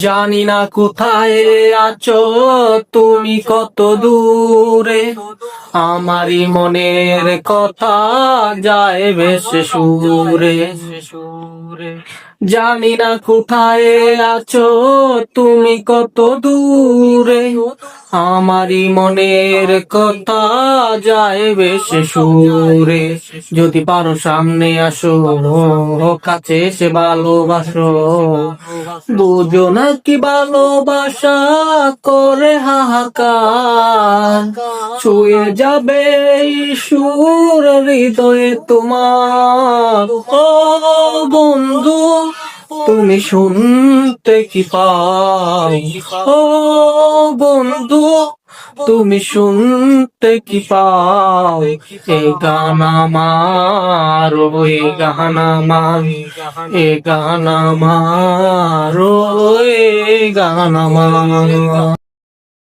জানি না কোথায় আছো তুমি, কত দূরে আমারই মনের কথা যায় ভেসে সুরে। জানি না কোথায় আছো তুমি, কত দূরে আমারই মনের কথা যায় ভেসে সুরে। যদি পারো সামনে আসো, কাছে এসে ভালোবাসো, বুঝো না কি ভালোবাসা করে হাহাকার। ছুঁয়ে যাবে সুর হৃদয়ে তোমার। ও বন্ধু, তুমি শুনতে কি পাও? ও বন্ধু, তুমি শুনতে কি পাও? এ গান আমার, এ গান আমার, এ গান আমার, এ গান আমার।